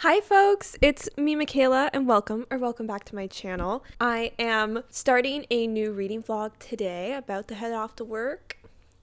Hi folks, it's me Michaela and welcome back to my channel. I am starting a new reading vlog today, about to head off to work.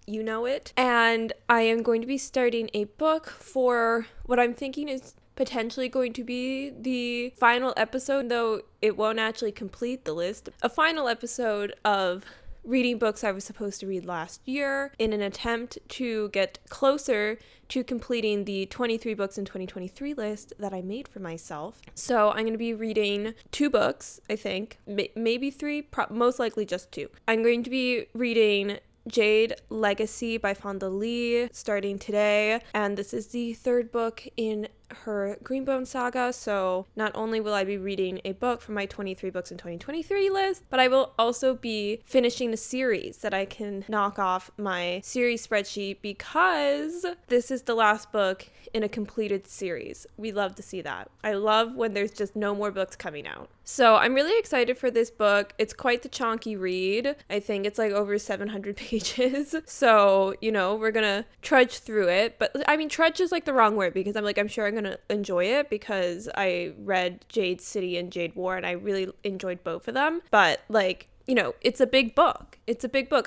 You know it. And I am going to be starting a book for what I'm thinking is potentially going to be the final episode, though it won't actually complete the list. A final episode of reading books I was supposed to read last year in an attempt to get closer to completing the 23 books in 2023 list that I made for myself. So I'm going to be reading 2 books, I think, maybe 3, most likely just 2. I'm going to be reading Jade Legacy by Fonda starting today, and this is the 3rd book in her Greenbone saga, so not only will I be reading a book from my 23 books in 2023 list, but I will also be finishing a series that I can knock off my series spreadsheet because this is the last book in a completed series. We love to see that. I love when there's just no more books coming out. So I'm really excited for this book. It's quite the chunky read. I think it's like over 700 pages. So, we're gonna trudge through it. But I mean, trudge is like the wrong word because I'm sure I'm gonna enjoy it because I read Jade City and Jade War and I really enjoyed both of them. But it's a big book.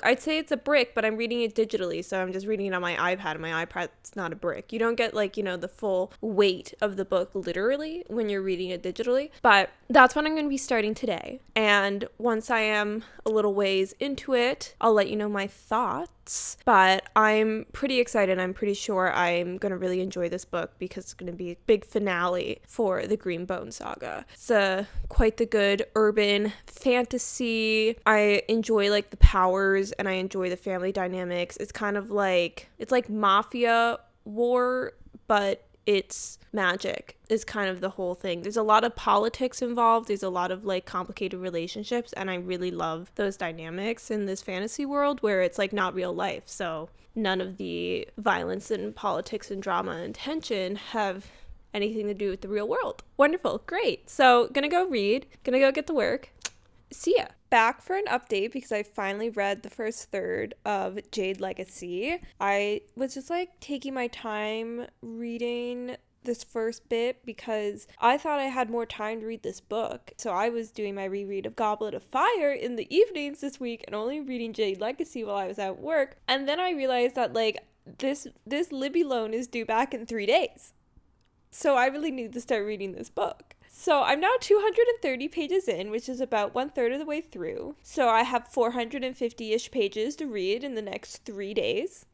I'd say it's a brick, but I'm reading it digitally, so I'm just reading it on my iPad, and my iPad's not a brick. You don't get the full weight of the book literally when you're reading it digitally, but that's what I'm going to be starting today. And once I am a little ways into it, I'll let you know my thoughts, but I'm pretty excited. I'm pretty sure I'm going to really enjoy this book because it's going to be a big finale for the Greenbone saga. It's quite the good urban fantasy. I enjoy the powers and I enjoy the family dynamics. It's kind of it's like mafia war, but it's magic is kind of the whole thing. There's a lot of politics involved. There's a lot of complicated relationships, and I really love those dynamics in this fantasy world where it's not real life. So none of the violence and politics and drama and tension have anything to do with the real world. Wonderful. Great. So gonna go read, gonna go get to work. See ya. Back for an update because I finally read the first third of Jade Legacy. I was just taking my time reading this first bit because I thought I had more time to read this book. So I was doing my reread of Goblet of Fire in the evenings this week and only reading Jade Legacy while I was at work. And then I realized that this Libby loan is due back in 3 days. So I really need to start reading this book. So I'm now 230 pages in, which is about 1/3 of the way through. So I have 450-ish pages to read in the next 3 days.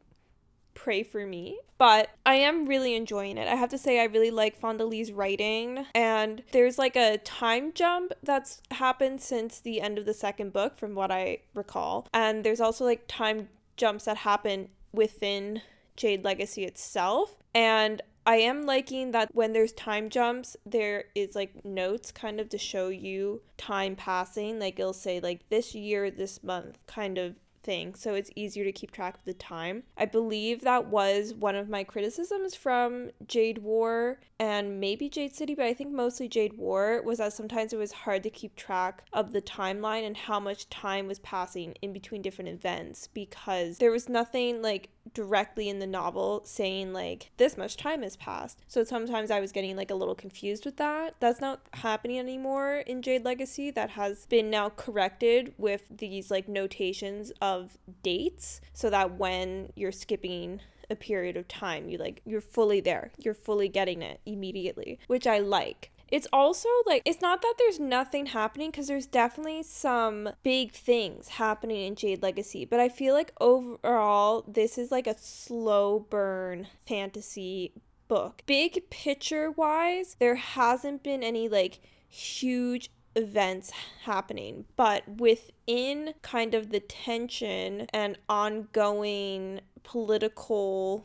Pray for me. But I am really enjoying it. I have to say I really like Fonda Lee's writing. And there's a time jump that's happened since the end of the 2nd book from what I recall. And there's also time jumps that happen within Jade Legacy itself. And I am liking that when there's time jumps, there is notes kind of to show you time passing. It'll say this year, this month kind of thing. So it's easier to keep track of the time. I believe that was one of my criticisms from Jade War and maybe Jade City, but I think mostly Jade War was that sometimes it was hard to keep track of the timeline and how much time was passing in between different events because there was nothing directly in the novel saying this much time has passed. So sometimes I was getting a little confused with that. That's not happening anymore in Jade Legacy. That has been now corrected with these notations of dates so that when you're skipping a period of time, you're fully there. You're fully getting it immediately, which I like. It's also it's not that there's nothing happening because there's definitely some big things happening in Jade Legacy, but I feel overall this is a slow burn fantasy book. Big picture wise, there hasn't been any huge events happening, but within kind of the tension and ongoing political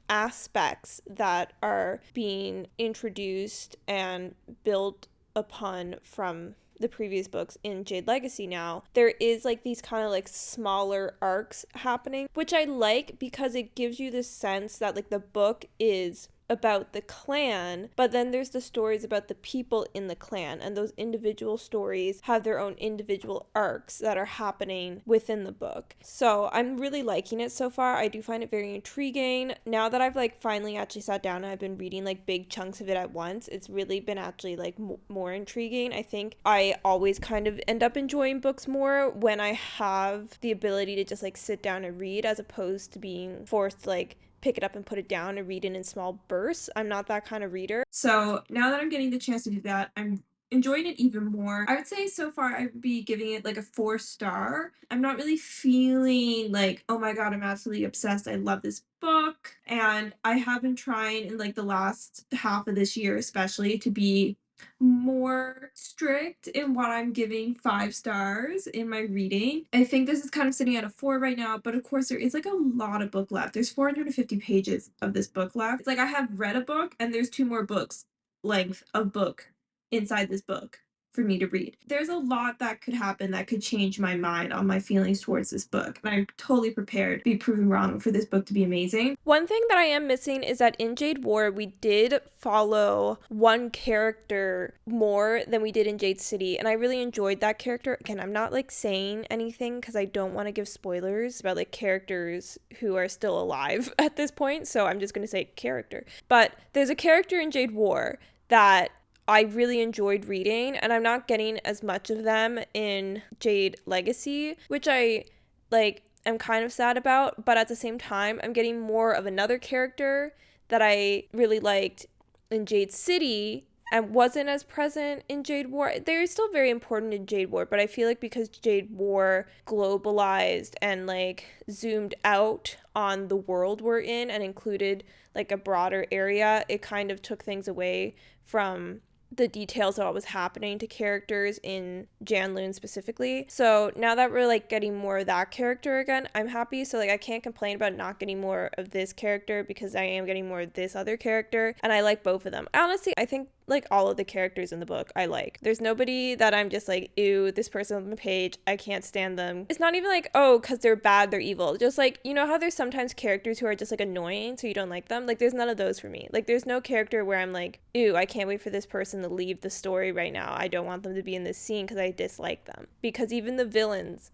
aspects that are being introduced and built upon from the previous books in Jade Legacy now, there is these kind of smaller arcs happening, which I like because it gives you the sense that the book is about the clan, but then there's the stories about the people in the clan, and those individual stories have their own individual arcs that are happening within the book. So I'm really liking it so far. I do find it very intriguing. Now that I've like finally actually sat down and I've been reading like big chunks of it at once, it's really been actually like more intriguing. I think I always kind of end up enjoying books more when I have the ability to just like sit down and read, as opposed to being forced to like pick it up and put it down and read it in small bursts. I'm not that kind of reader. So now that I'm getting the chance to do that, I'm enjoying it even more. I would say so far I'd be giving it like a 4-star. I'm not really feeling like, oh my god, I'm absolutely obsessed, I love this book. And I have been trying in like the last half of this year especially to be more strict in what I'm giving 5 stars in my reading. I think this is kind of sitting at a 4 right now, but of course there is like a lot of book left. There's 450 pages of this book left. It's like I have read a book and there's 2 more books length of book inside this book for me to read. There's a lot that could happen that could change my mind on my feelings towards this book, and I'm totally prepared to be proven wrong for this book to be amazing. One thing that I am missing is that in Jade War, we did follow one character more than we did in Jade City, and I really enjoyed that character. Again, I'm not like saying anything because I don't want to give spoilers about like characters who are still alive at this point, so I'm just going to say character. But there's a character in Jade War that I really enjoyed reading, and I'm not getting as much of them in Jade Legacy, which I like am kind of sad about, but at the same time I'm getting more of another character that I really liked in Jade City and wasn't as present in Jade War. They're still very important in Jade War, but I feel like because Jade War globalized and like zoomed out on the world we're in and included like a broader area, it kind of took things away from the details of what was happening to characters in Janloon specifically. So now that we're like getting more of that character again, I'm happy. So like I can't complain about not getting more of this character because I am getting more of this other character, and I like both of them. Honestly, I think like all of the characters in the book I like. There's nobody that I'm just like, ew, this person on the page, I can't stand them. It's not even like, oh, because they're bad, they're evil. Just like, you know how there's sometimes characters who are just like annoying so you don't like them? Like there's none of those for me. Like there's no character where I'm like, ew, I can't wait for this person to leave the story right now. I don't want them to be in this scene because I dislike them. Because even the villains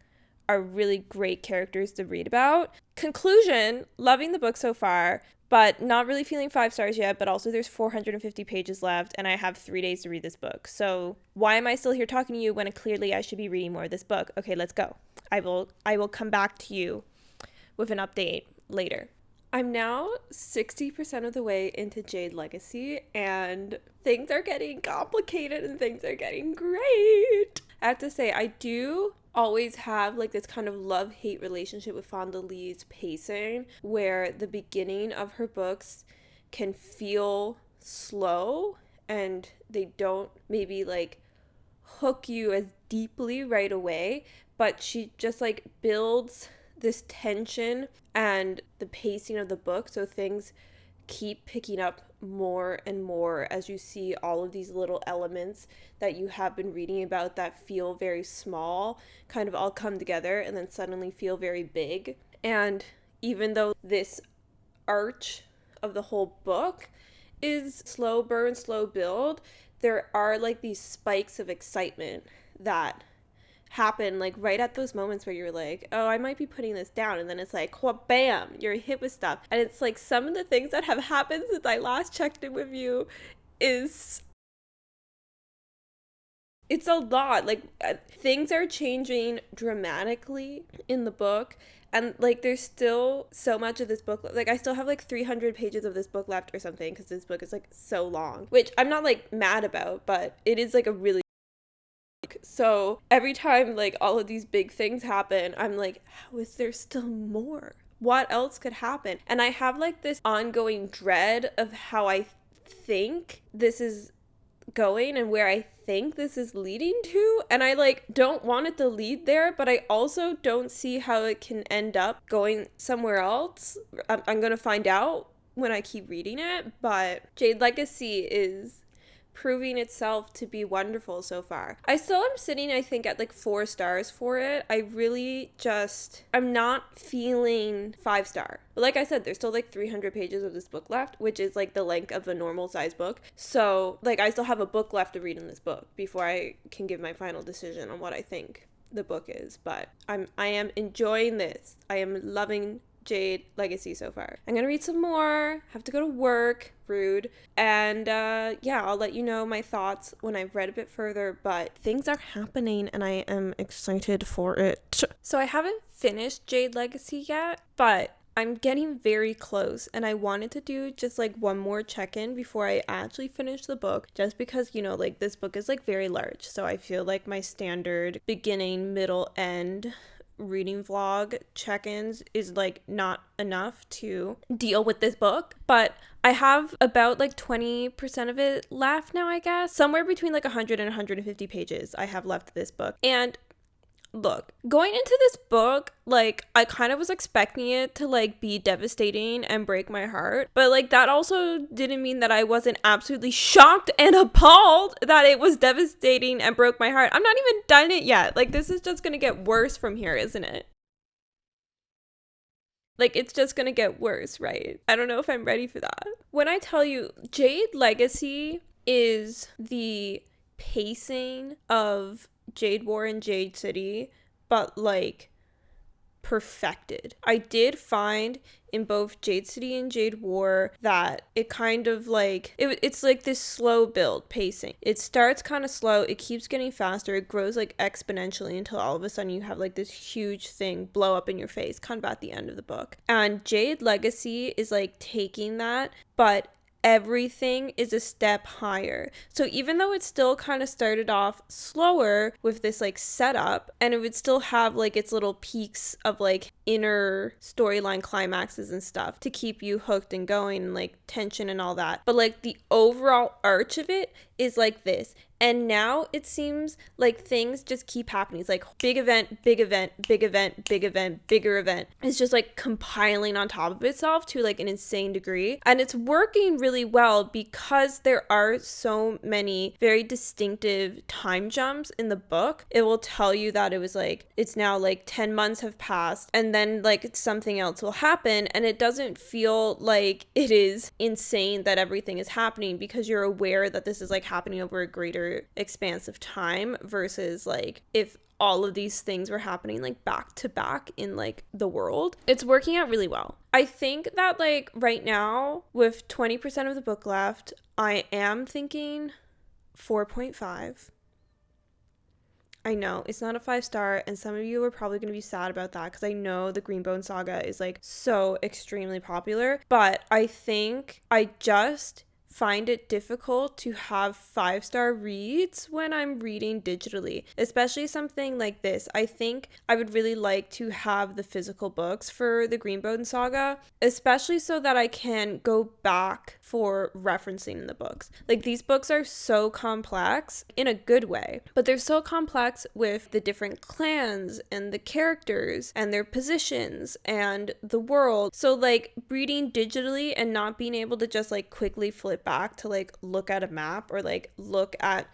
are really great characters to read about. Conclusion, loving the book so far, but not really feeling 5 stars yet, but also there's 450 pages left and I have 3 days to read this book. So why am I still here talking to you when clearly I should be reading more of this book? Okay, let's go. I will come back to you with an update later. I'm now 60% of the way into Jade Legacy and things are getting complicated and things are getting great. I have to say, I do always have like this kind of love-hate relationship with Fonda Lee's pacing, where the beginning of her books can feel slow and they don't maybe like hook you as deeply right away, but she just like builds this tension and the pacing of the book so things keep picking up more and more as you see all of these little elements that you have been reading about that feel very small kind of all come together and then suddenly feel very big. And even though this arch of the whole book is slow burn, slow build, there are like these spikes of excitement that happen like right at those moments where you're like, oh, I might be putting this down, and then it's like, well, bam, you're hit with stuff. And it's like some of the things that have happened since I last checked in with you is it's a lot. Like things are changing dramatically in the book, and like there's still so much of this book, like I still have like 300 pages of this book left or something because this book is like so long, which I'm not like mad about, but it is like a really so every time like all of these big things happen, I'm like, how is there still more? What else could happen? And I have like this ongoing dread of how I think this is going and where I think this is leading to, and I like don't want it to lead there, but I also don't see how it can end up going somewhere else. I'm gonna find out when I keep reading it, but Jade Legacy is proving itself to be wonderful so far. I still am sitting, I think, at like 4 stars for it. I really just, I'm not feeling 5-star. But like I said, there's still like 300 pages of this book left, which is like the length of a normal size book. So like I still have a book left to read in this book before I can give my final decision on what I think the book is. But I am enjoying this. I am loving Jade Legacy so far. I'm gonna read some more, have to go to work, rude, and yeah, I'll let you know my thoughts when I've read a bit further, but things are happening and I am excited for it. So I haven't finished Jade Legacy yet, but I'm getting very close, and I wanted to do just like one more check-in before I actually finish the book, just because, you know, like this book is like very large, so I feel like my standard beginning, middle, end reading vlog check-ins is like not enough to deal with this book. But I have about like 20% of it left now, I guess. Somewhere between like 100 and 150 pages I have left of this book. And look, going into this book, like, I kind of was expecting it to, like, be devastating and break my heart. But, like, that also didn't mean that I wasn't absolutely shocked and appalled that it was devastating and broke my heart. I'm not even done it yet. Like, this is just gonna get worse from here, isn't it? Like, it's just gonna get worse, right? I don't know if I'm ready for that. When I tell you, Jade Legacy is the pacing of Jade War and Jade City, but like perfected. I did find in both Jade City and Jade War that it kind of like it's like this slow build pacing. It starts kind of slow, it keeps getting faster, it grows like exponentially until all of a sudden you have like this huge thing blow up in your face kind of at the end of the book. And Jade Legacy is like taking that, but everything is a step higher. So even though it still kind of started off slower with this like setup, and it would still have like its little peaks of like inner storyline climaxes and stuff to keep you hooked and going and like tension and all that, but like the overall arch of it is like this. And now it seems like things just keep happening. It's like big event, big event, big event, big event, bigger event. It's just like compiling on top of itself to like an insane degree. And it's working really well because there are so many very distinctive time jumps in the book. It will tell you that it was like, it's now like 10 months have passed and then like something else will happen. And it doesn't feel like it is insane that everything is happening because you're aware that this is like happening over a greater expanse of time versus like if all of these things were happening like back to back in like the world. It's working out really well. I think that like right now with 20% of the book left, I am thinking 4.5. I know it's not a 5-star, and some of you are probably going to be sad about that because I know the Greenbone saga is like so extremely popular, but I think I just find it difficult to have 5-star reads when I'm reading digitally, especially something like this. I think I would really like to have the physical books for the Greenbone saga, especially so that I can go back for referencing the books. Like these books are so complex in a good way, but they're so complex with the different clans and the characters and their positions and the world. So like reading digitally and not being able to just like quickly flip back to like look at a map or like look at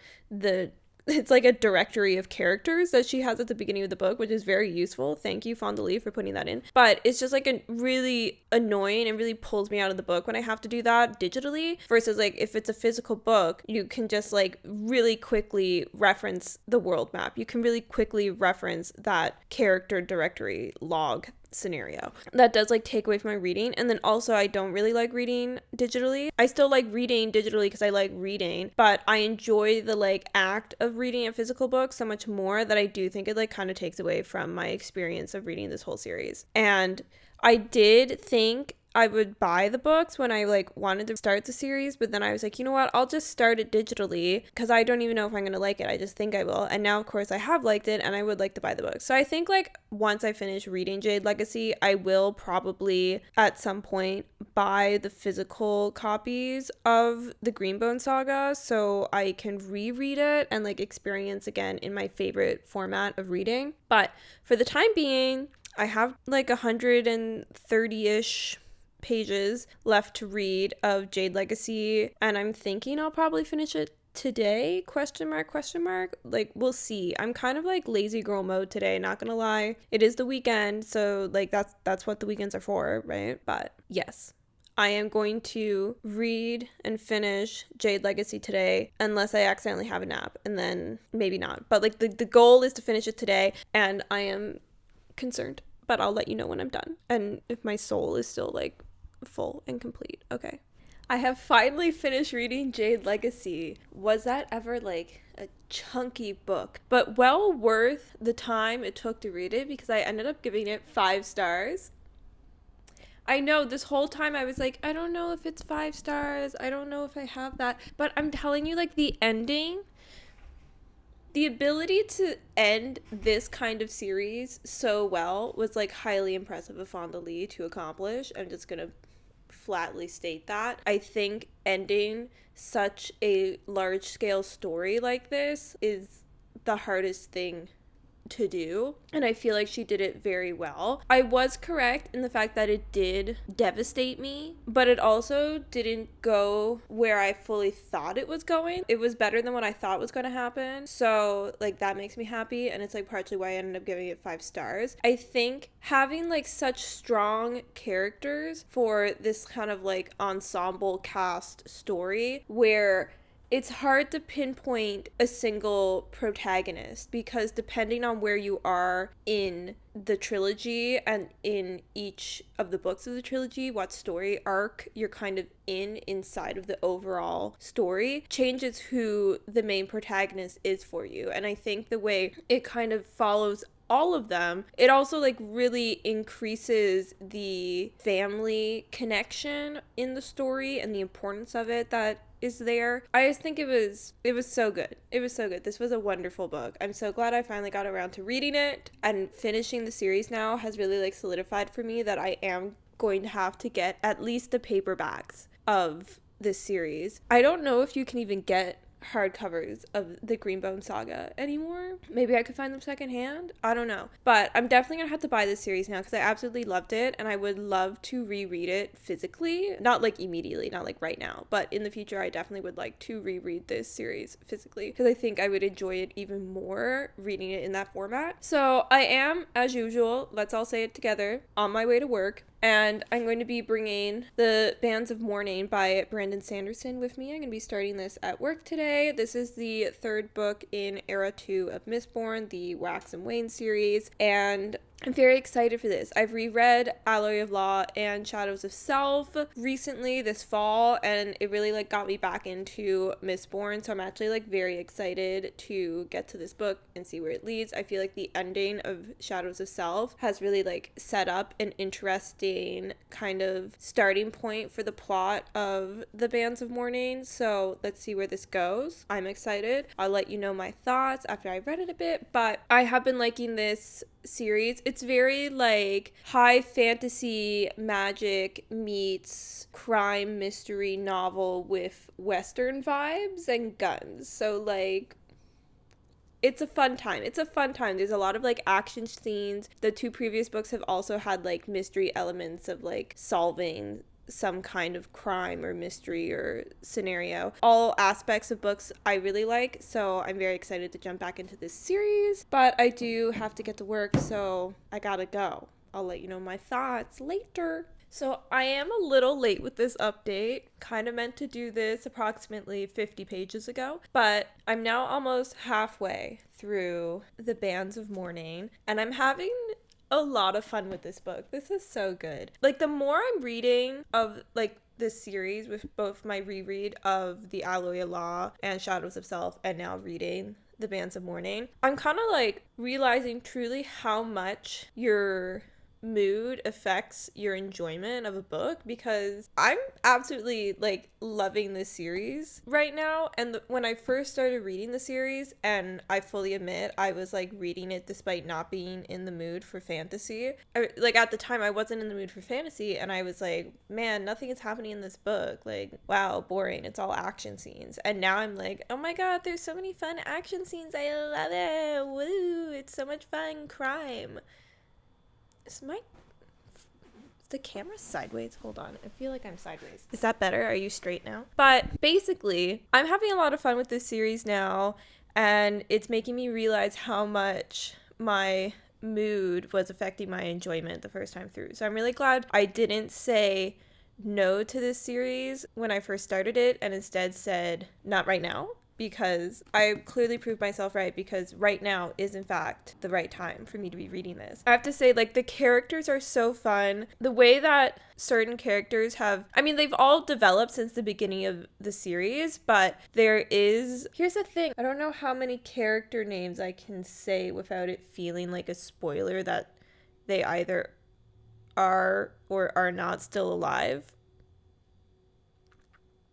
it's like a directory of characters that she has at the beginning of the book, which is very useful. Thank you, Fonda for putting that in. But it's just like a really annoying and really pulls me out of the book when I have to do that digitally versus like if it's a physical book, you can just like really quickly reference the world map. You can really quickly reference that character directory log scenario. That does like take away from my reading. And then also I don't really like reading digitally. I still like reading digitally because I like reading, but I enjoy the like act of reading a physical book so much more that I do think it like kind of takes away from my experience of reading this whole series. And I did think I would buy the books when I like wanted to start the series, but then I was like, you know what, I'll just start it digitally because I don't even know if I'm gonna like it. I just think I will. And now of course I have liked it and I would like to buy the book. So I think like once I finish reading Jade Legacy, I will probably at some point buy the physical copies of the Greenbone saga so I can reread it and like experience again in my favorite format of reading. But for the time being, I have like 130-ish pages left to read of Jade Legacy, and I'm thinking I'll probably finish it today, question mark, like we'll see. I'm kind of like lazy girl mode today, not gonna lie. It is the weekend, so like that's what the weekends are for, right? But yes, I am going to read and finish Jade Legacy today, unless I accidentally have a nap, and then maybe not. But like the goal is to finish it today, and I am concerned, but I'll let you know when I'm done and if my soul is still like full and complete. Okay. I have finally finished reading Jade Legacy. Was that ever like a chunky book? But well worth the time it took to read it, because I ended up giving it 5 stars. I know this whole time I was like, I don't know if it's 5 stars. I don't know if I have that. But I'm telling you, like, the ending, the ability to end this kind of series so well was like highly impressive of Fonda to accomplish. I'm just gonna flatly state that. I think ending such a large scale story like this is the hardest thing to do, and I feel like she did it very well. I was correct in the fact that it did devastate me, but it also didn't go where I fully thought it was going. It was better than what I thought was going to happen, so like that makes me happy, and it's like partially why I ended up giving it 5 stars. I think having like such strong characters for this kind of like ensemble cast story, where it's hard to pinpoint a single protagonist, because depending on where you are in the trilogy and in each of the books of the trilogy, what story arc you're kind of inside of the overall story changes who the main protagonist is for you. And I think the way it kind of follows all of them, it also like really increases the family connection in the story and the importance of it that is there. I just think it was so good. It was so good. This was a wonderful book. I'm so glad I finally got around to reading it, and finishing the series now has really like solidified for me that I am going to have to get at least the paperbacks of this series. I don't know if you can even get hardcovers of the Greenbone saga anymore. Maybe I could find them secondhand. I don't know. But I'm definitely gonna have to buy this series now, because I absolutely loved it, and I would love to reread it physically. Not like immediately, not like right now, but in the future I definitely would like to reread this series physically, because I think I would enjoy it even more reading it in that format. So I am, as usual, let's all say it together, on my way to work. And I'm going to be bringing The Bands of Mourning by Brandon Sanderson with me. I'm going to be starting this at work today. This is the 3rd book in Era 2 of Mistborn, the Wax and Wane series, and I'm very excited for this. I've reread Alloy of Law and Shadows of Self recently this fall, and it really like got me back into Mistborn, so I'm actually like very excited to get to this book and see where it leads. I feel like the ending of Shadows of Self has really like set up an interesting kind of starting point for the plot of The Bands of Mourning, so let's see where this goes. I'm excited. I'll let you know my thoughts after I've read it a bit, but I have been liking this series. It's very like high fantasy magic meets crime mystery novel with Western vibes and guns. So like it's a fun time. There's a lot of like action scenes. The 2 previous books have also had like mystery elements of like solving some kind of crime or mystery or scenario. All aspects of books I really like, so I'm very excited to jump back into this series, but I do have to get to work, so I gotta go. I'll let you know my thoughts later. So I am a little late with this update. Kind of meant to do this approximately 50 pages ago, but I'm now almost halfway through The Bands of Mourning, and I'm having a lot of fun with this book. This is so good. Like, the more I'm reading of like this series, with both my reread of The Alloy of Law and Shadows of Self, and now reading The Bands of Mourning, I'm kind of like realizing truly how much your mood affects your enjoyment of a book, because I'm absolutely like loving this series right now. And when I first started reading the series, and I fully admit I was like reading it despite not being in the mood for fantasy, like at the time I wasn't in the mood for fantasy, and I was like, man, nothing is happening in this book, like wow, boring, it's all action scenes. And now I'm like, oh my god, there's so many fun action scenes, I love it, woo, it's so much fun. Crime. Is my Is the camera sideways? Hold on. I feel like I'm sideways. Is that better? Are you straight now? But basically, I'm having a lot of fun with this series now, and it's making me realize how much my mood was affecting my enjoyment the first time through. So I'm really glad I didn't say no to this series when I first started it and instead said not right now, because I clearly proved myself right, because right now is in fact the right time for me to be reading this. I have to say, like, the characters are so fun. The way that certain characters have, I mean, they've all developed since the beginning of the series, but here's the thing, I don't know how many character names I can say without it feeling like a spoiler that they either are or are not still alive.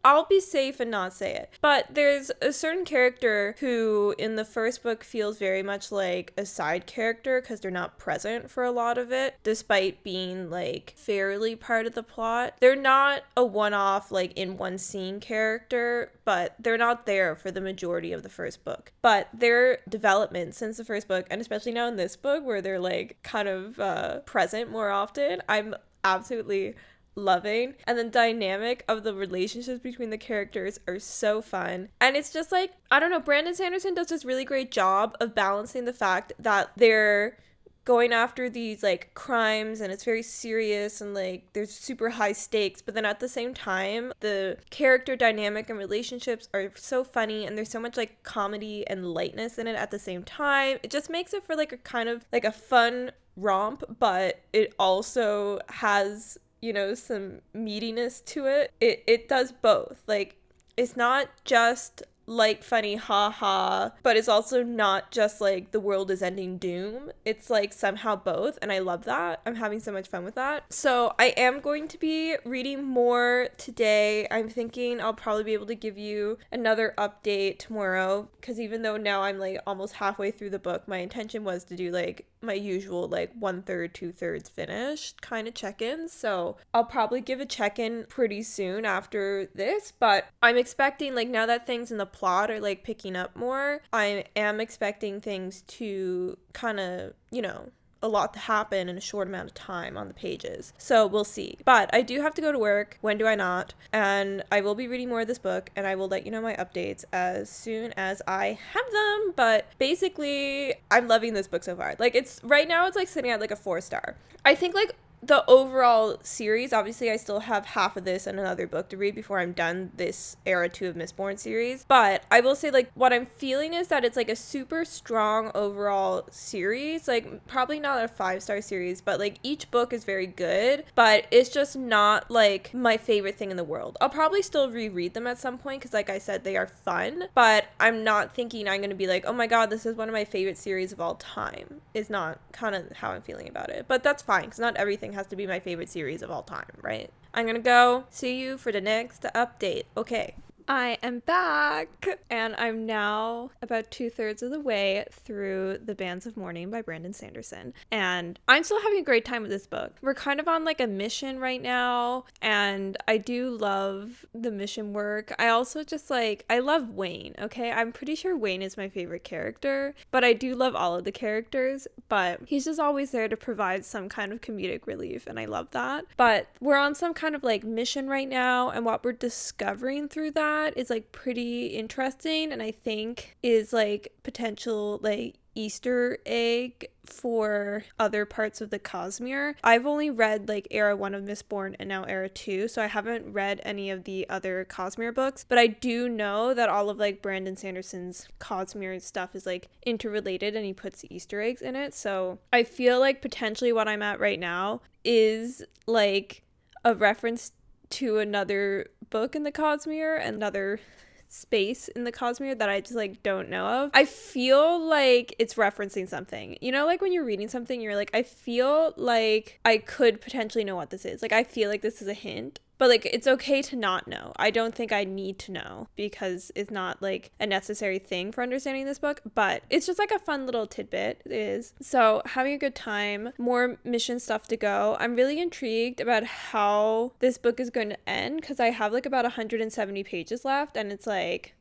I'll be safe and not say it. But there's a certain character who in the first book feels very much like a side character because they're not present for a lot of it, despite being like fairly part of the plot. They're not a one-off, like in one scene character, but they're not there for the majority of the first book. But their development since the first book, and especially now in this book where they're like kind of present more often, I'm absolutely loving. And the dynamic of the relationships between the characters are so fun. And it's just like, I don't know, Brandon Sanderson does this really great job of balancing the fact that they're going after these like crimes and it's very serious and like there's super high stakes, but then at the same time the character dynamic and relationships are so funny and there's so much like comedy and lightness in it at the same time. It just makes it for like a kind of like a fun romp, but it also has, you know, some meatiness to it. It does both. Like, it's not just light, funny, ha, but it's also not just like the world is ending doom. It's like somehow both, and I love that. I'm having so much fun with that. So I am going to be reading more today. I'm thinking I'll probably be able to give you another update tomorrow, because even though now I'm like almost halfway through the book, my intention was to do like my usual like 1/3, 2/3 finished kind of check-ins. So I'll probably give a check-in pretty soon after this, but I'm expecting, like, now that things in the plot are like picking up more, I am expecting things to kind of, you know, a lot to happen in a short amount of time on the pages. So we'll see. But I do have to go to work. When do I not? And I will be reading more of this book, and I will let you know my updates as soon as I have them. But basically, I'm loving this book so far. Like, it's right now it's like sitting at like a 4-star. I think like the overall series, obviously I still have half of this and another book to read before I'm done this Era 2 of Mistborn series, but I will say, like, what I'm feeling is that it's like a super strong overall series, like probably not a 5-star series, but like each book is very good, but it's just not like my favorite thing in the world. I'll probably still reread them at some point because, like I said, they are fun, but I'm not thinking I'm gonna be like, oh my god, this is one of my favorite series of all time. Is not kind of how I'm feeling about it, but that's fine because not everything has to be my favorite series of all time, right? I'm gonna go. See you for the next update. Okay. I am back, and I'm now about 2/3 of the way through The Bands of Mourning by Brandon Sanderson, and I'm still having a great time with this book. We're kind of on like a mission right now, and I do love the mission work. I also just like, I love Wayne, okay? I'm pretty sure Wayne is my favorite character, but I do love all of the characters, but he's just always there to provide some kind of comedic relief, and I love that. But we're on some kind of like mission right now, and what we're discovering through that is like pretty interesting, and I think is like potential like Easter egg for other parts of the Cosmere. I've only read like Era 1 of Mistborn and now Era 2, so I haven't read any of the other Cosmere books, but I do know that all of like Brandon Sanderson's Cosmere stuff is like interrelated and he puts Easter eggs in it, so I feel like potentially what I'm at right now is like a reference to another book in the Cosmere, another space in the Cosmere that I just like don't know of. I feel like it's referencing something. You know, like when you're reading something, you're like, I feel like I could potentially know what this is. Like, I feel like this is a hint. But like, it's okay to not know. I don't think I need to know because it's not like a necessary thing for understanding this book, but it's just like a fun little tidbit. It is. So having a good time, more mission stuff to go. I'm really intrigued about how this book is going to end because I have like about 170 pages left, and it's like,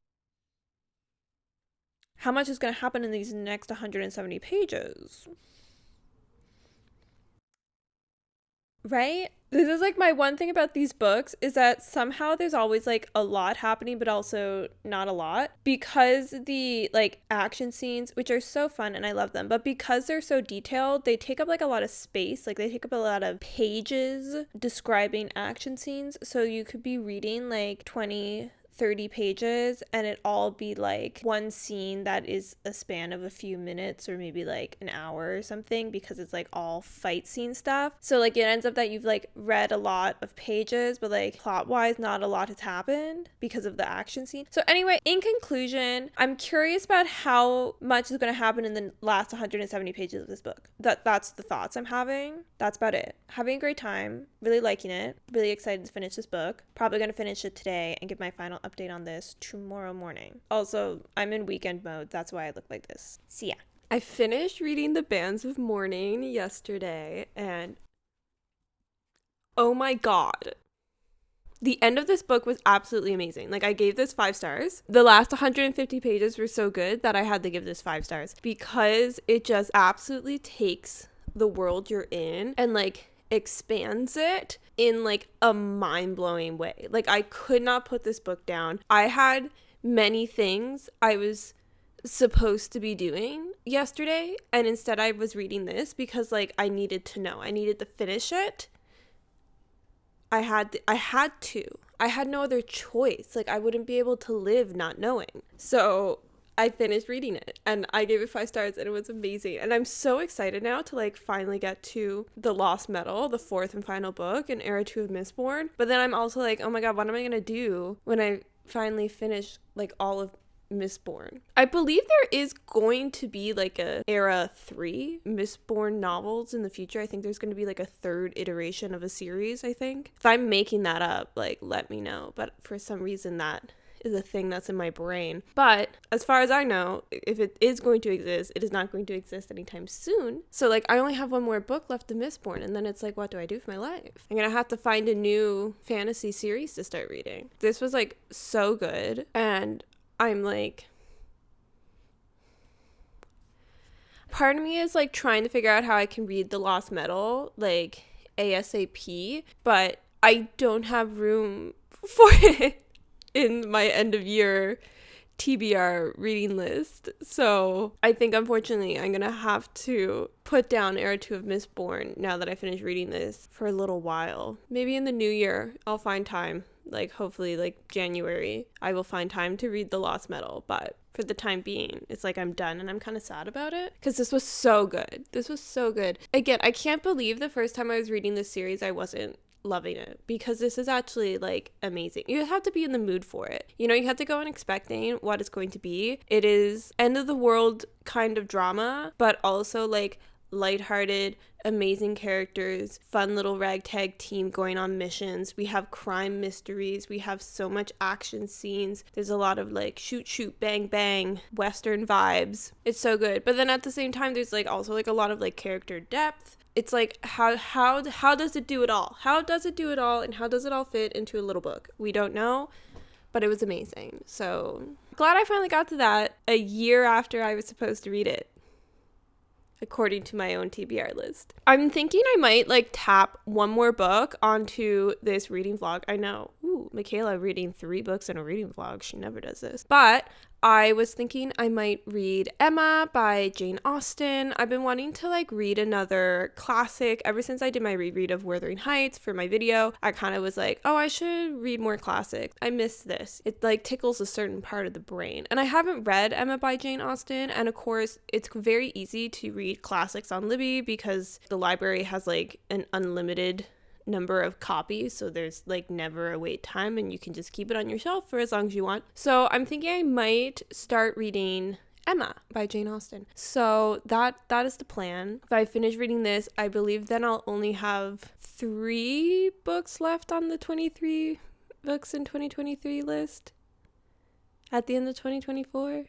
how much is going to happen in these next 170 pages? Right? This is like my one thing about these books is that somehow there's always like a lot happening, but also not a lot, because the like action scenes, which are so fun and I love them, but because they're so detailed, they take up like a lot of space. Like they take up a lot of pages describing action scenes. So you could be reading like 20-30 pages and it all be like one scene that is a span of a few minutes or maybe like an hour or something, because it's like all fight scene stuff. So like it ends up that you've like read a lot of pages, but like plot wise not a lot has happened because of the action scene. So anyway, in conclusion, I'm curious about how much is going to happen in the last 170 pages of this book. That's the thoughts I'm having. That's about it. Having a great time, really liking it, really excited to finish this book. Probably going to finish it today and give my final update on this tomorrow morning. Also, I'm in weekend mode. That's why I look like this. See ya. I finished reading The Bands of Mourning yesterday, and oh my god. The end of this book was absolutely amazing. Like, I gave this 5 stars. The last 150 pages were so good that I had to give this 5 stars because it just absolutely takes the world you're in and like expands it in like a mind-blowing way. Like, I could not put this book down. I had many things I was supposed to be doing yesterday, and instead I was reading this because like I needed to know. I needed to finish it. I had to. I had no other choice. Like, I wouldn't be able to live not knowing. So I finished reading it and I gave it 5 stars and it was amazing. And I'm so excited now to like finally get to The Lost Metal, the 4th and final book, and Era 2 of Mistborn. But then I'm also like, oh my god, what am I going to do when I finally finish like all of Mistborn? I believe there is going to be like a Era 3 Mistborn novels in the future. I think there's going to be like a 3rd iteration of a series, I think. If I'm making that up, like, let me know. But for some reason that is a thing that's in my brain. But as far as I know, if it is going to exist, it is not going to exist anytime soon. So like I only have one more book left to Mistborn, and then it's like, what do I do with my life? I'm gonna have to find a new fantasy series to start reading. This was like so good, and I'm like, part of me is like trying to figure out how I can read The Lost Metal like ASAP, but I don't have room for it in my end of year TBR reading list. So I think unfortunately I'm gonna have to put down Era 2 of Mistborn now that I finished reading this for a little while. Maybe in the new year I'll find time. Like hopefully like January I will find time to read The Lost Metal, but for the time being it's like I'm done, and I'm kind of sad about it because this was so good. This was so good. Again, I can't believe the first time I was reading this series I wasn't loving it, because this is actually like amazing. You have to be in the mood for it. You know, you have to go in expecting what it's going to be. It is end of the world kind of drama, but also like lighthearted, amazing characters, fun little ragtag team going on missions. We have crime mysteries. We have so much action scenes. There's a lot of like shoot, shoot, bang, bang, Western vibes. It's so good. But then at the same time, there's like also like a lot of like character depth. It's like, how does it do it all? How does it do it all? And how does it all fit into a little book? We don't know, but it was amazing. So glad I finally got to that a year after I was supposed to read it, according to my own TBR list. I'm thinking I might like tap one more book onto this reading vlog. I know, Michaela reading 3 books in a reading vlog. She never does this. But I was thinking I might read Emma by Jane Austen. I've been wanting to like read another classic ever since I did my reread of Wuthering Heights for my video. I kind of was like, oh, I should read more classics. I miss this. It like tickles a certain part of the brain. And I haven't read Emma by Jane Austen. And of course, it's very easy to read classics on Libby because the library has like an unlimited number of copies, so there's like never a wait time and you can just keep it on your shelf for as long as you want. So I'm thinking I might start reading Emma by Jane Austen. So that is the plan. If I finish reading this, I believe then I'll only have 3 books left on the 23 books in 2023 list at the end of 2024.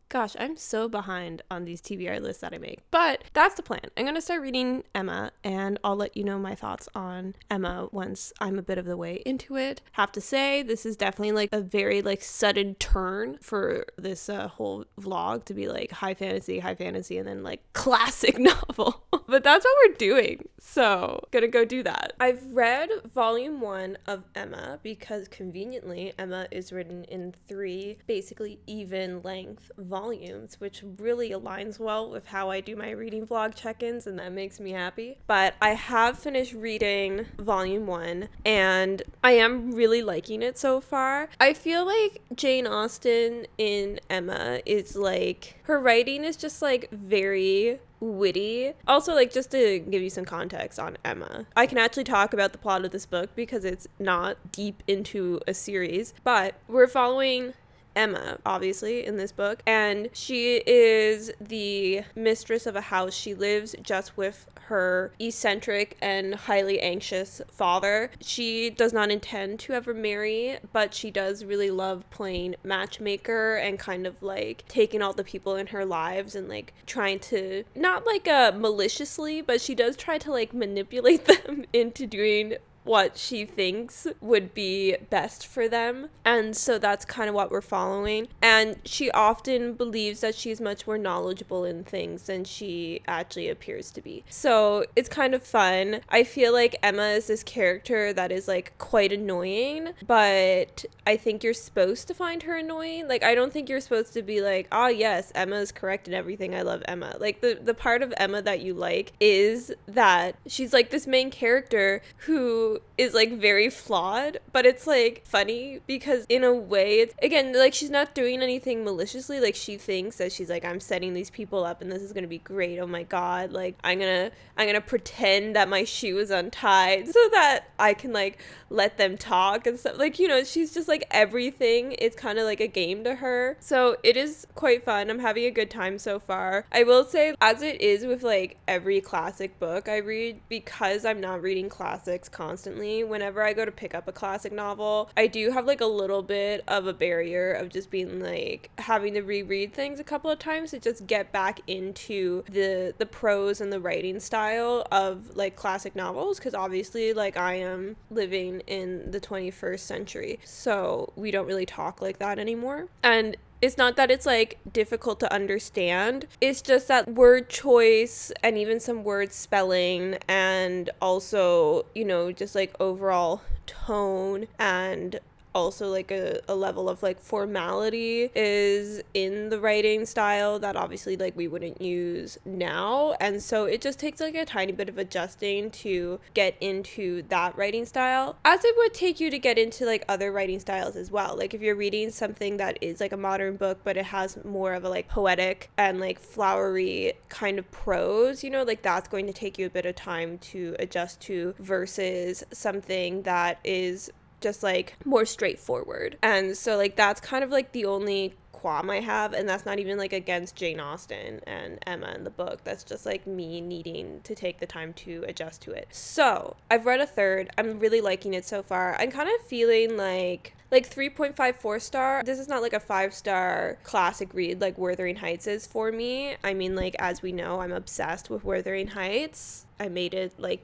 Gosh, I'm so behind on these TBR lists that I make. But that's the plan. I'm going to start reading Emma, and I'll let you know my thoughts on Emma once I'm a bit of the way into it. Have to say, this is definitely like a very like sudden turn for this whole vlog to be like high fantasy, and then like classic novel. But that's what we're doing. So, gonna go do that. I've read volume 1 of Emma because conveniently Emma is written in 3 basically even length volumes, which really aligns well with how I do my reading vlog check-ins, and that makes me happy. But I have finished reading volume 1 and I am really liking it so far. I feel like Jane Austen in Emma is like, her writing is just like very witty. Also, like, just to give you some context on Emma, I can actually talk about the plot of this book because it's not deep into a series, but we're following Emma, obviously, in this book, and she is the mistress of a house. She lives just with her eccentric and highly anxious father. She does not intend to ever marry, but she does really love playing matchmaker and kind of like taking all the people in her lives and like trying to, not like maliciously, but she does try to like manipulate them into doing what she thinks would be best for them. And so that's kind of what we're following. And she often believes that she's much more knowledgeable in things than she actually appears to be. So it's kind of fun. I feel like Emma is this character that is like quite annoying, but I think you're supposed to find her annoying. Like, I don't think you're supposed to be like, oh yes, Emma is correct in everything. I love Emma. Like, the part of Emma that you like is that she's like this main character who is like very flawed, but it's like funny because in a way it's, again, like, she's not doing anything maliciously. Like, she thinks that she's like, I'm setting these people up and this is gonna be great, oh my god, like I'm gonna pretend that my shoe is untied so that I can like let them talk and stuff. Like, you know, she's just like everything. It's kind of like a game to her. So it is quite fun. I'm having a good time so far. I will say, as it is with like every classic book I read, because I'm not reading classics constantly, whenever I go to pick up a classic novel, I do have like a little bit of a barrier of just being like having to reread things a couple of times to just get back into the prose and the writing style of like classic novels, because obviously like I am living in the 21st century, so we don't really talk like that anymore. And it's not that it's like difficult to understand, it's just that word choice and even some word spelling and also, you know, just like overall tone and also like a level of like formality is in the writing style that obviously like we wouldn't use now. And so it just takes like a tiny bit of adjusting to get into that writing style, as it would take you to get into like other writing styles as well. Like if you're reading something that is like a modern book but it has more of a like poetic and like flowery kind of prose, you know, like that's going to take you a bit of time to adjust to versus something that is just like more straightforward. And so like that's kind of like the only qualm I have, and that's not even like against Jane Austen and Emma in the book. That's just like me needing to take the time to adjust to it. So I've read a third. I'm really liking it so far. I'm kind of feeling like 3.54 star. This is not like a 5-star classic read like Wuthering Heights is for me. I mean, like, as we know, I'm obsessed with Wuthering Heights. I made it like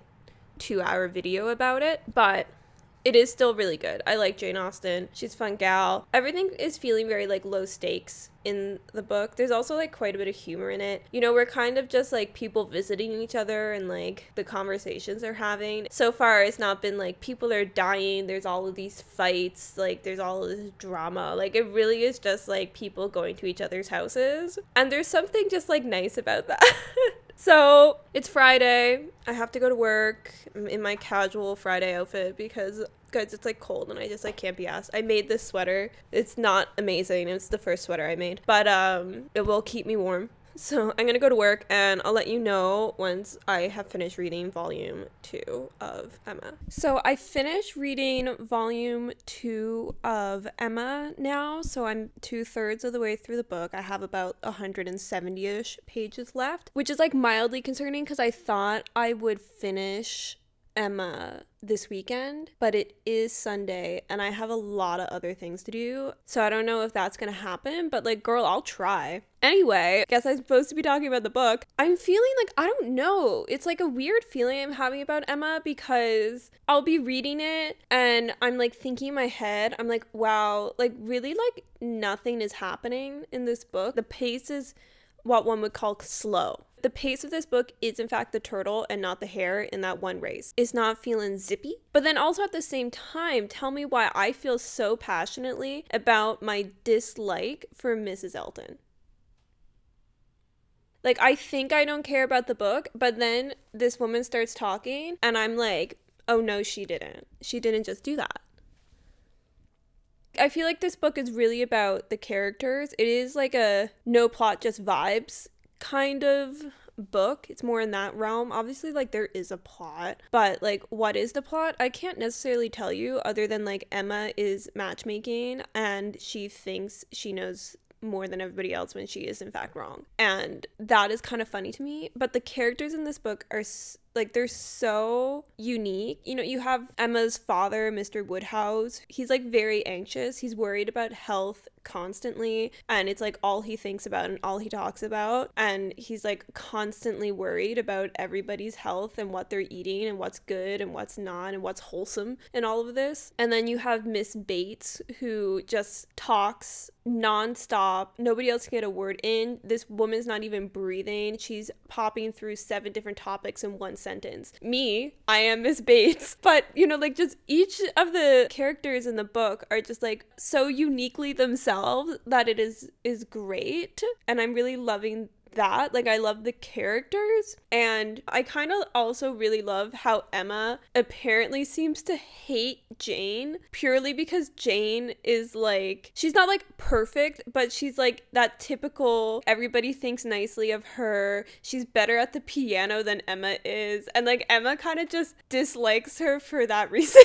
2-hour video about it, but it is still really good. I like Jane Austen. She's a fun gal. Everything is feeling very like low stakes in the book. There's also like quite a bit of humor in it. You know, we're kind of just like people visiting each other and like the conversations they're having. So far it's not been like people are dying, there's all of these fights, like there's all of this drama. Like it really is just like people going to each other's houses. And there's something just like nice about that. So it's Friday. I have to go to work. I'm in my casual Friday outfit because, guys, it's like cold and I just like can't be asked. I made this sweater. It's not amazing. It's the first sweater I made, but it will keep me warm. So I'm gonna go to work and I'll let you know once I have finished reading volume 2 of Emma. So I finished reading volume 2 of Emma now. So I'm 2/3 of the way through the book. I have about 170-ish pages left, which is like mildly concerning because I thought I would finish Emma this weekend, but it is Sunday and I have a lot of other things to do, so I don't know if that's gonna happen, but like, girl, I'll try. Anyway, I guess I'm supposed to be talking about the book. I'm feeling like, I don't know, it's like a weird feeling I'm having about Emma because I'll be reading it and I'm like thinking in my head, I'm like, wow, like really like nothing is happening in this book. The pace is what one would call slow. The pace of this book is in fact the turtle and not the hare in that one race. It's not feeling zippy. But then also at the same time, tell me why I feel so passionately about my dislike for Mrs. Elton. Like, I think I don't care about the book, but then this woman starts talking and I'm like, oh no, she didn't. She didn't just do that. I feel like this book is really about the characters. It is like a no plot, just vibes kind of book. It's more in that realm. Obviously, like, there is a plot, but like, what is the plot? I can't necessarily tell you, other than like Emma is matchmaking and she thinks she knows more than everybody else when she is in fact wrong, and that is kind of funny to me. But the characters in this book are like, they're so unique. You know, you have Emma's father, Mr. Woodhouse. He's like very anxious. He's worried about health constantly, and it's like all he thinks about and all he talks about, and he's like constantly worried about everybody's health and what they're eating and what's good and what's not and what's wholesome and all of this. And then you have Miss Bates, who just talks nonstop. Nobody else can get a word in. This woman's not even breathing. She's popping through 7 different topics in one sentence. Me, I am Miss Bates. But, you know, like, just each of the characters in the book are just like so uniquely themselves that it is great. And I'm really loving that. Like, I love the characters, and I kind of also really love how Emma apparently seems to hate Jane purely because Jane is like, she's not like perfect, but she's like that typical everybody thinks nicely of her. She's better at the piano than Emma is, and like Emma kind of just dislikes her for that reason.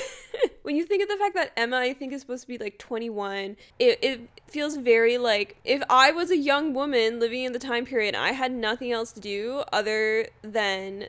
When you think of the fact that Emma, I think, is supposed to be like 21, it feels very like, if I was a young woman living in the time period, I had nothing else to do other than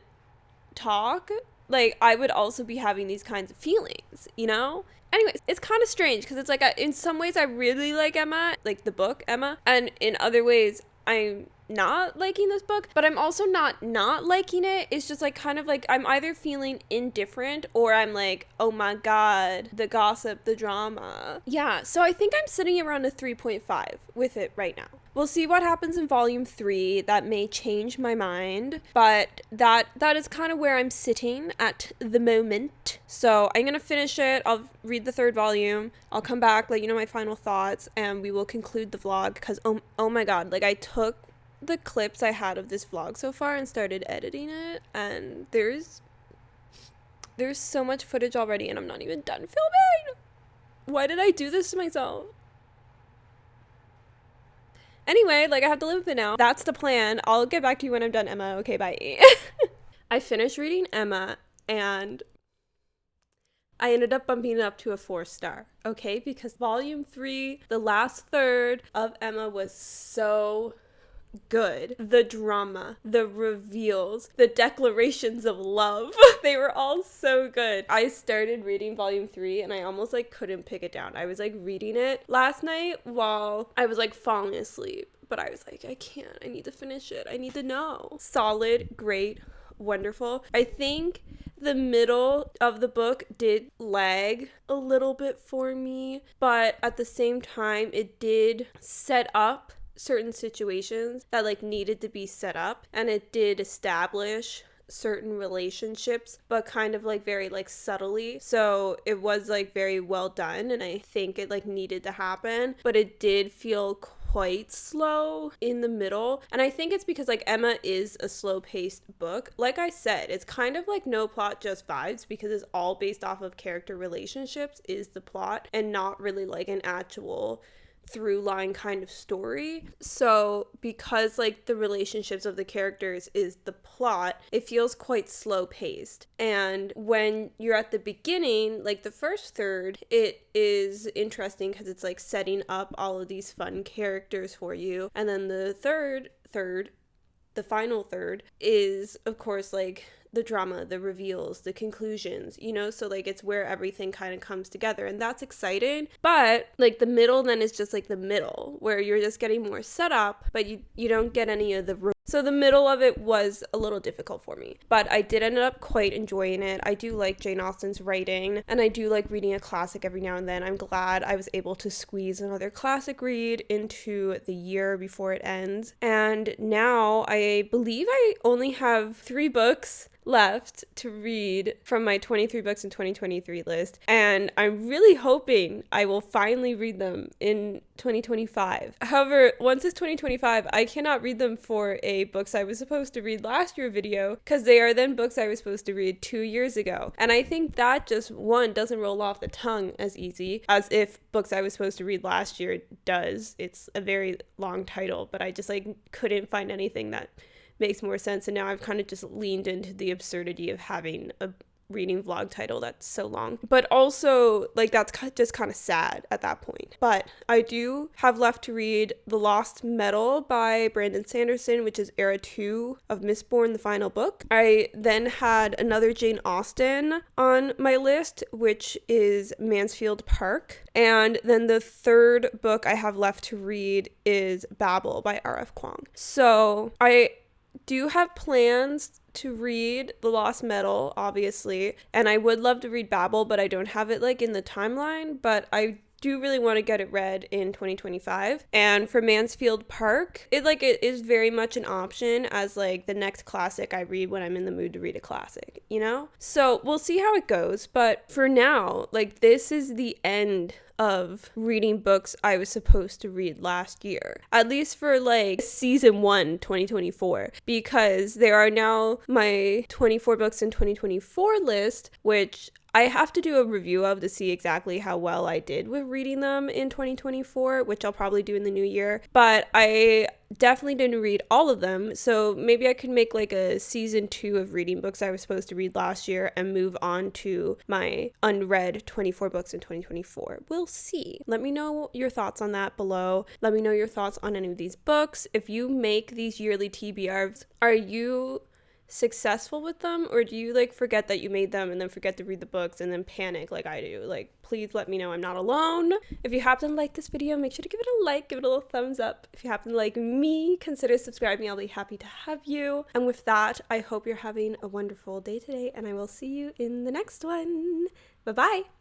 talk, like, I would also be having these kinds of feelings, you know? Anyways, it's kind of strange because it's like, in some ways I really like Emma, like the book Emma, and in other ways I'm not liking this book, but I'm also not liking it. It's just like kind of like I'm either feeling indifferent or I'm like, oh my god, the gossip, the drama. Yeah, so I think I'm sitting around a 3.5 with it right now. We'll see what happens in volume 3. That may change my mind, but that is kind of where I'm sitting at the moment. So I'm gonna finish it. I'll read the 3rd volume. I'll come back, let you know my final thoughts, and we will conclude the vlog because oh my god, like, I took the clips I had of this vlog so far and started editing it, and there's so much footage already and I'm not even done filming. Why did I do this to myself? Anyway, like, I have to live with it now. That's the plan. I'll get back to you when I'm done, Emma. Okay, bye. I finished reading Emma and I ended up bumping it up to a 4-star, okay? Because volume 3, the last third of Emma, was so good. The drama, the reveals, the declarations of love, they were all so good. I started reading volume 3 and I almost like couldn't pick it down. I was like reading it last night while I was like falling asleep, but I was like, I can't, I need to finish it. I need to know. Solid, great, wonderful. I think the middle of the book did lag a little bit for me, but at the same time it did set up certain situations that like needed to be set up, and it did establish certain relationships, but kind of like very like subtly. So it was like very well done, and I think it like needed to happen, but it did feel quite slow in the middle. And I think it's because like Emma is a slow-paced book. Like I said, it's kind of like no plot, just vibes, because it's all based off of character relationships is the plot, and not really like an actual through line kind of story. So because like the relationships of the characters is the plot, it feels quite slow paced. And when you're at the beginning, like the first third, it is interesting because it's like setting up all of these fun characters for you. And then the the final third is of course like the drama, the reveals, the conclusions, you know, so like it's where everything kind of comes together, and that's exciting. But like the middle then is just like the middle where you're just getting more setup, but you don't get any of the So the middle of it was a little difficult for me, but I did end up quite enjoying it. I do like Jane Austen's writing, and I do like reading a classic every now and then. I'm glad I was able to squeeze another classic read into the year before it ends. And now I believe I only have 3 books left to read from my 23 books in 2023 list, and I'm really hoping I will finally read them in 2025. However, once it's 2025, I cannot read them for a books I was supposed to read last year video, because they are then books I was supposed to read 2 years ago. And I think that just, one, doesn't roll off the tongue as easy as if books I was supposed to read last year does. It's a very long title, but I just couldn't find anything that makes more sense, and now I've kind of just leaned into the absurdity of having a reading vlog title that's so long, but also that's just kind of sad at that point. But I do have left to read The Lost Metal by Brandon Sanderson, which is era 2 of Mistborn, the final book. I then had another Jane Austen on my list, which is Mansfield Park, and then the 3rd book I have left to read is Babel by R.F. Kuang. So I do have plans to read The Lost Metal, obviously, and I would love to read Babel, but I don't have it in the timeline, but I do really want to get it read in 2025. And for Mansfield Park, it is very much an option as the next classic I read when I'm in the mood to read a classic, So we'll see how it goes, but for now, this is the end of reading books I was supposed to read last year, at least for season 1 2024, because there are now my 24 books in 2024 list, which I have to do a review of to see exactly how well I did with reading them in 2024, which I'll probably do in the new year. But I definitely didn't read all of them, so maybe I could make a season 2 of reading books I was supposed to read last year and move on to my unread 24 books in 2024. We'll see. Let me know your thoughts on that below. Let me know your thoughts on any of these books. If you make these yearly TBRs, are you successful with them, or do you forget that you made them and then forget to read the books and then panic like I do? Please let me know I'm not alone. If you happen to like this video, make sure to give it a like, give it a little thumbs up. If you happen to like me, consider subscribing. I'll be happy to have you. And with that, I hope you're having a wonderful day today, and I will see you in the next one. Bye bye.